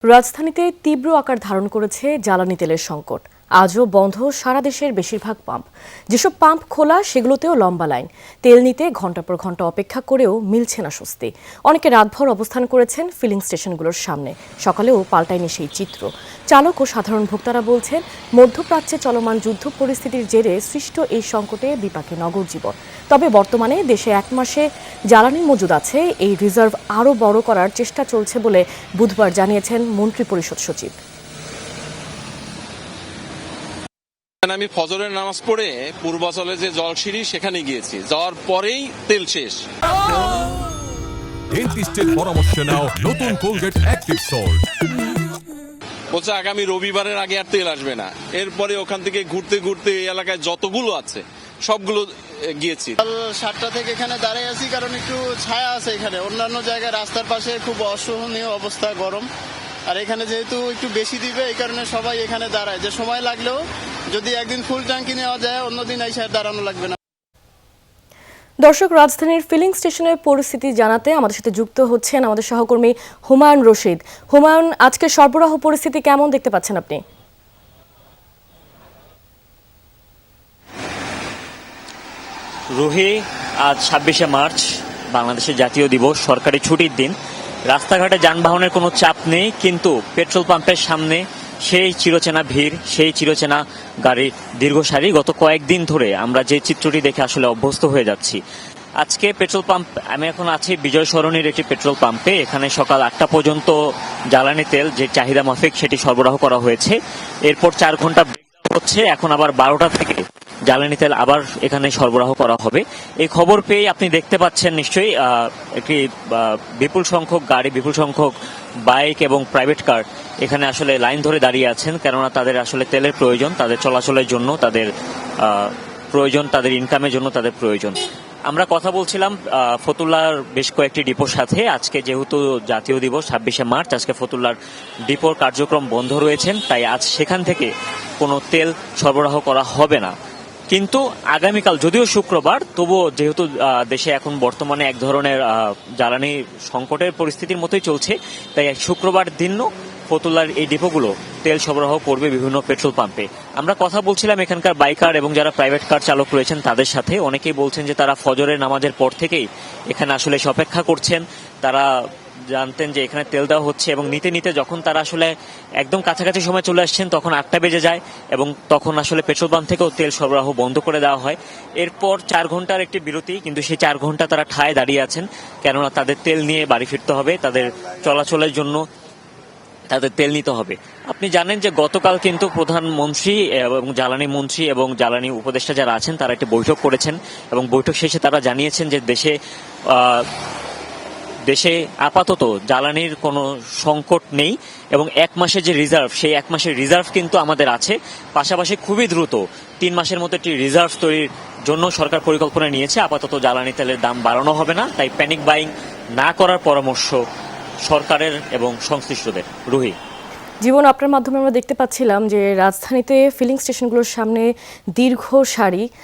রাজধানীতে তীব্র আকার ধারণ করেছে জ্বালানি তেলের সংকট। আজও বন্ধ সারা দেশের বেশিরভাগ পাম্প। যেসব পাম্প খোলা সেগুলোতেও লম্বা লাইন। তেল নিতে ঘন্টার পর ঘন্টা অপেক্ষা করেও মিলছে না স্বস্তি। অনেকে রাতভর অবস্থান করেছেন ফিলিং স্টেশনগুলোর সামনে। সকালেও পাল্টায়নি সেই চিত্র। চালক ও সাধারণ ভোক্তারা বলছেন, মধ্যপ্রাচ্যে চলমান যুদ্ধ পরিস্থিতির জেরে সৃষ্ট এই সংকটে বিপাকে নগর জীবন। তবে বর্তমানে দেশে এক মাসে জ্বালানি মজুদ আছে। এই রিজার্ভ আরও বড় করার চেষ্টা চলছে বলে বুধবার জানিয়েছেন মন্ত্রিপরিষদ সচিব। আমি ফজরের নামাজ পড়ে পূর্বাচলে যে জলসিঁড়ি সেখানে গিয়েছি, যাওয়ার পরেই তেল শেষ। ডেন্টিস্টের পরামর্শ নাও নতুন কোলগেট অ্যাক্টিভ সল্ট। বলছে আগামী রবিবারের আগে আর তেল আসবে না। এরপরে ওখান থেকে ঘুরতে ঘুরতে এই এলাকায় যতগুলো আছে সবগুলো গিয়েছি। 7টা থেকে এখানে দাঁড়িয়ে আছি কারণ একটু ছায়া আছে এখানে। অন্যান্য জায়গায় রাস্তার পাশে খুব অসহনীয় অবস্থা, গরম। আর এখানে যেহেতু একটু বেশি দিবে এই কারণে সবাই এখানে দাঁড়ায়। যে সময় লাগলেও যদি একদিন ফুল ট্যাঙ্কি নেওয়া যায় অন্যদিন এই সাইড দাঁড়ানো লাগবে না। দর্শক, রাজধানীর ফিলিং স্টেশনের পরিস্থিতি জানাতে আমাদের সাথে যুক্ত হচ্ছেন আমাদের সহকর্মী হুমায়ুন রশিদ। হুমায়ুন, আজকে সরবরাহ পরিস্থিতি কেমন দেখতে পাচ্ছেন আপনি? রুহি, আজ 26শে মার্চ, বাংলাদেশের জাতীয় দিবস, সরকারি ছুটির দিন। রাস্তাঘাটে যানবাহনের কোনো চাপ নেই, কিন্তু পেট্রোল পাম্পের সামনে সেই চিরচেনা ভিড়, সেই চিরচেনা গাড়ির দীর্ঘ সারি। গত কয়েকদিন ধরে আমরা যে চিত্রটি দেখে আসলে অভ্যস্ত হয়ে যাচ্ছি। আজকে পেট্রোল পাম্প, আমি এখন আছি বিজয় সরণির একটি পেট্রোল পাম্পে। এখানে সকাল 8টা পর্যন্ত জ্বালানি তেল যে চাহিদা মাফিক সেটি সরবরাহ করা হয়েছে। এরপর 4 ঘন্টা ব্রেক হচ্ছে। এখন আবার 12টা থেকে জ্বালানি তেল আবার এখানে সরবরাহ করা হবে। এই খবর পেয়ে আপনি দেখতে পাচ্ছেন নিশ্চয়ই একটি বিপুল সংখ্যক গাড়ি, বিপুল সংখ্যক বাইক এবং প্রাইভেট কার এখানে আসলে লাইন ধরে দাঁড়িয়ে আছেন। কেননা তাদের আসলে তেলের প্রয়োজন, তাদের চলাচলের জন্য তাদের প্রয়োজন, তাদের ইনকামের জন্য তাদের প্রয়োজন। আমরা কথা বলছিলাম ফতুল্লার বেশ কয়েকটি ডিপোর সাথে। আজকে যেহেতু জাতীয় দিবস 26শে মার্চ, আজকে ফতুল্লার ডিপোর কার্যক্রম বন্ধ রয়েছেন, তাই আজ সেখান থেকে কোনো তেল সরবরাহ করা হবে না। কিন্তু আগামীকাল, যদিও শুক্রবার, তবুও যেহেতু দেশে এখন বর্তমানে এক ধরনের জ্বালানি সংকটের পরিস্থিতির মতোই চলছে, তাই শুক্রবার দিনও ফতুল্লার এই ডিপোগুলো তেল সরবরাহ করবে বিভিন্ন পেট্রোল পাম্পে। আমরা কথা বলছিলাম এখানকার বাইকার এবং যারা প্রাইভেট কার চালক রয়েছেন তাদের সাথে। অনেকেই বলছেন যে তারা ফজরের নামাজের পর থেকেই এখানে আসলে অপেক্ষা করছেন। তারা জানতেন যে এখানে তেল দেওয়া হচ্ছে এবং নিতে নিতে যখন তারা আসলে একদম কাছাকাছি সময় চলে আসছেন তখন 8টা বেজে যায় এবং তখন আসলে পেট্রোল পাম্প থেকেও তেল সরবরাহ বন্ধ করে দেওয়া হয়। এরপর 4 ঘন্টার একটি বিরতি, কিন্তু সেই 4 ঘন্টা তারা ঠায় দাঁড়িয়ে আছেন, কেননা তাদের তেল নিয়ে বাড়ি ফিরতে হবে, তাদের চলাচলের জন্য তাদের তেল নিতে হবে। আপনি জানেন যে গতকাল কিন্তু প্রধানমন্ত্রী এবং জ্বালানি মন্ত্রী এবং জ্বালানি উপদেষ্টা যারা আছেন তারা একটি বৈঠক করেছেন এবং বৈঠক শেষে তারা জানিয়েছেন যে দেশে আপাতত জ্বালানির কোনো সংকট নেই এবং 1 মাসের যে রিজার্ভ, সেই 1 মাসের রিজার্ভ কিন্তু আমাদের আছে। পাশাপাশি খুবই দ্রুত 3 মাসের মতো একটি রিজার্ভ তৈরির জন্য সরকার পরিকল্পনা নিয়েছে। আপাতত জ্বালানি তেলের দাম বাড়ানো হবে না, তাই প্যানিক বাইং না করার পরামর্শ সরকারের এবং সংশ্লিষ্টদের। রুহি, জীবন, আপনার মাধ্যমে আমরা দেখতে পাচ্ছিলাম যে রাজধানীতে ফিলিং স্টেশনগুলোর সামনে দীর্ঘ সারি।